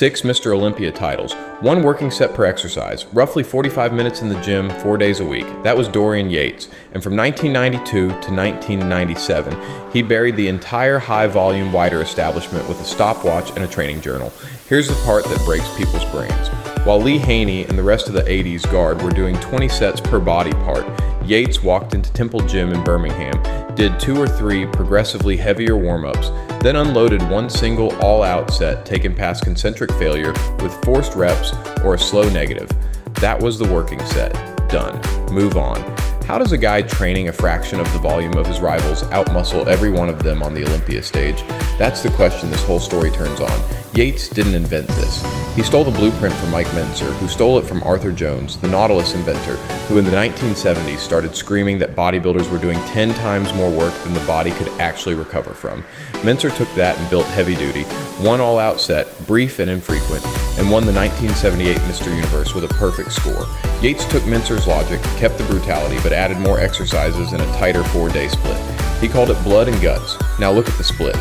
6 Mr. Olympia titles, 1 working set per exercise, roughly 45 minutes in the gym, 4 days a week. That was Dorian Yates. And from 1992 to 1997, he buried the entire high-volume Weider establishment with a stopwatch and a training journal. Here's the part that breaks people's brains. While Lee Haney and the rest of the 80s guard were doing 20 sets per body part, Yates walked into Temple Gym in Birmingham, did 2 or 3 progressively heavier warm-ups, then unloaded 1 single all-out set taken past concentric failure with forced reps or a slow negative. That was the working set. Done. Move on. How does a guy training a fraction of the volume of his rivals outmuscle every one of them on the Olympia stage? That's the question this whole story turns on. Yates didn't invent this. He stole the blueprint from Mike Mentzer, who stole it from Arthur Jones, the Nautilus inventor, who in the 1970s started screaming that bodybuilders were doing 10 times more work than the body could actually recover from. Mentzer took that and built Heavy Duty, 1 all-out set, brief and infrequent, and won the 1978 Mr. Universe with a perfect score. Yates took Mentzer's logic, kept the brutality, but added more exercises in a tighter 4-day split. He called it blood and guts. Now look at the split.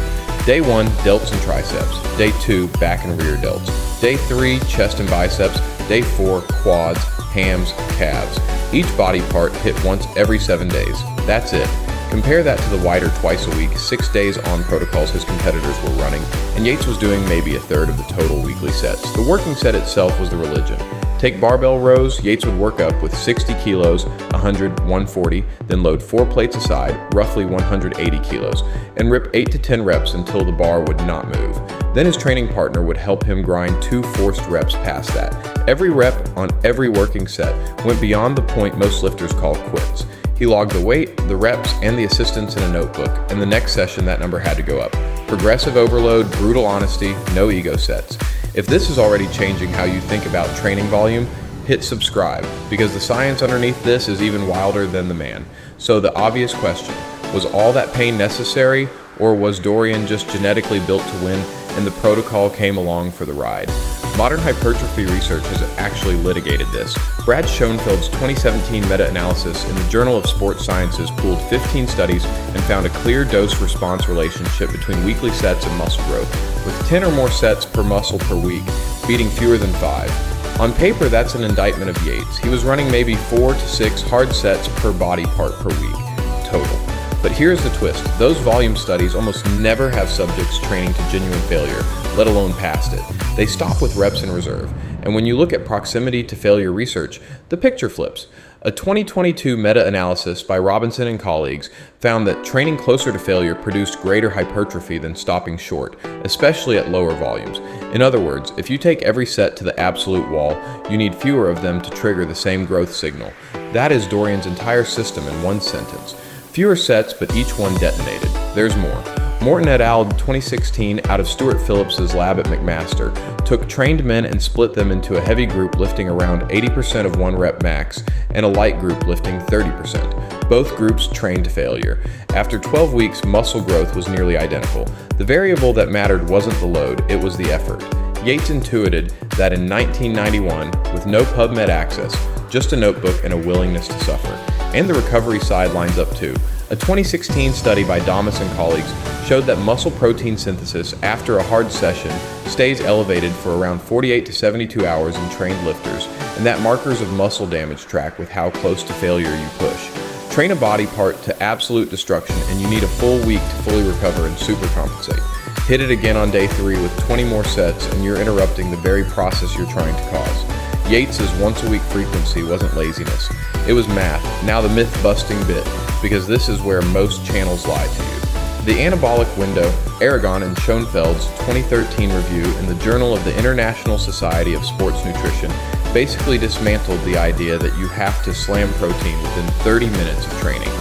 Day 1, delts and triceps. Day 2, back and rear delts. Day 3, chest and biceps. Day 4, quads, hams, calves. Each body part hit once every 7 days. That's it. Compare that to the Weider twice a week, 6 days on protocols his competitors were running, and Yates was doing maybe a third of the total weekly sets. The working set itself was the religion. Take barbell rows, Yates would work up with 60 kilos, 100, 140, then load 4 plates aside, roughly 180 kilos, and rip 8 to 10 reps until the bar would not move. Then his training partner would help him grind 2 forced reps past that. Every rep on every working set went beyond the point most lifters call quits. He logged the weight, the reps, and the assistance in a notebook, and the next session that number had to go up. Progressive overload, brutal honesty, no ego sets. If this is already changing how you think about training volume, hit subscribe, because the science underneath this is even wilder than the man. So the obvious question, was all that pain necessary, or was Dorian just genetically built to win and the protocol came along for the ride? Modern hypertrophy research has actually litigated this. Brad Schoenfeld's 2017 meta-analysis in the Journal of Sports Sciences pooled 15 studies and found a clear dose-response relationship between weekly sets and muscle growth, with 10 or more sets per muscle per week, beating fewer than 5. On paper, that's an indictment of Yates. He was running maybe 4 to 6 hard sets per body part per week, total. But here's the twist. Those volume studies almost never have subjects training to genuine failure, let alone past it. They stop with reps in reserve. And when you look at proximity to failure research, the picture flips. A 2022 meta-analysis by Robinson and colleagues found that training closer to failure produced greater hypertrophy than stopping short, especially at lower volumes. In other words, if you take every set to the absolute wall, you need fewer of them to trigger the same growth signal. That is Dorian's entire system in one sentence. Fewer sets, but each one detonated. There's more. Morton et al. 2016 out of Stuart Phillips's lab at McMaster took trained men and split them into a heavy group lifting around 80% of 1 rep max and a light group lifting 30%. Both groups trained to failure. After 12 weeks, muscle growth was nearly identical. The variable that mattered wasn't the load, it was the effort. Yates intuited that in 1991, with no PubMed access, just a notebook and a willingness to suffer. And the recovery side lines up too. A 2016 study by Damas and colleagues showed that muscle protein synthesis after a hard session stays elevated for around 48 to 72 hours in trained lifters, and that markers of muscle damage track with how close to failure you push. Train a body part to absolute destruction and you need a full week to fully recover and supercompensate. Hit it again on day 3 with 20 more sets and you're interrupting the very process you're trying to cause. Yates's once-a-week frequency wasn't laziness. It was math. Now the myth-busting bit, because this is where most channels lie to you. The Anabolic window, Aragon and Schoenfeld's 2013 review in the Journal of the International Society of Sports Nutrition basically dismantled the idea that you have to slam protein within 30 minutes of training.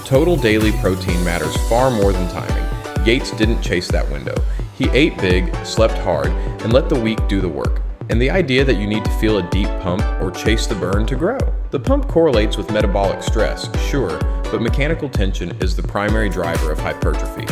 Total daily protein matters far more than timing. Yates didn't chase that window. He ate big, slept hard, and let the week do the work. And the idea that you need to feel a deep pump or chase the burn to grow. The pump correlates with metabolic stress, sure, but mechanical tension is the primary driver of hypertrophy,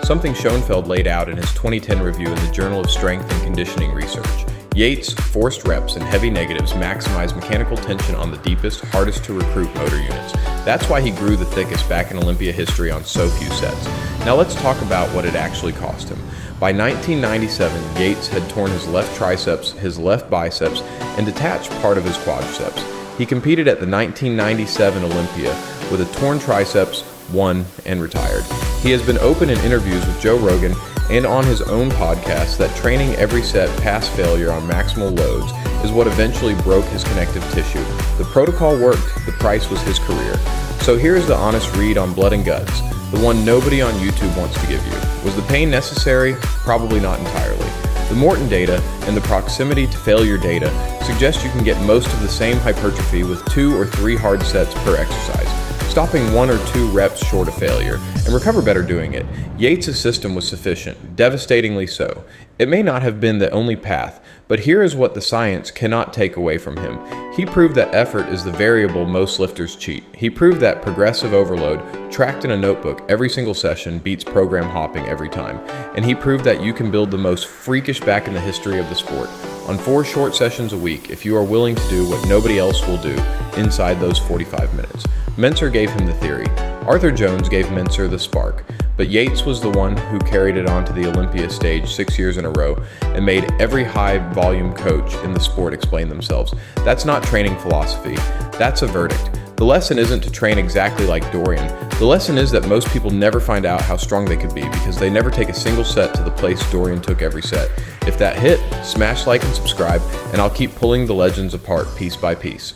something Schoenfeld laid out in his 2010 review in the Journal of Strength and Conditioning Research. Yates' forced reps and heavy negatives maximize mechanical tension on the deepest, hardest to recruit motor units. That's why he grew the thickest back in Olympia history on so few sets. Now let's talk about what it actually cost him. By 1997, Yates had torn his left triceps, his left biceps, and detached part of his quadriceps. He competed at the 1997 Olympia with a torn triceps, won, and retired. He has been open in interviews with Joe Rogan and on his own podcast that training every set past failure on maximal loads is what eventually broke his connective tissue. The protocol worked, the price was his career. So here's the honest read on Blood and Guts, the one nobody on YouTube wants to give you. Was the pain necessary? Probably not entirely. The Morton data and the proximity to failure data suggest you can get most of the same hypertrophy with 2 or 3 hard sets per exercise, stopping 1 or 2 reps short of failure, and recover better doing it. Yates' system was sufficient, devastatingly so. It may not have been the only path, but here is what the science cannot take away from him. He proved that effort is the variable most lifters cheat. He proved that progressive overload, tracked in a notebook every single session, beats program hopping every time. And he proved that you can build the most freakish back in the history of the sport on 4 short sessions a week if you are willing to do what nobody else will do inside those 45 minutes. Mentzer gave him the theory. Arthur Jones gave Mentzer the spark, but Yates was the one who carried it onto the Olympia stage 6 years in a row and made every high-volume coach in the sport explain themselves. That's not training philosophy. That's a verdict. The lesson isn't to train exactly like Dorian. The lesson is that most people never find out how strong they could be because they never take a single set to the place Dorian took every set. If that hit, smash like and subscribe, and I'll keep pulling the legends apart piece by piece.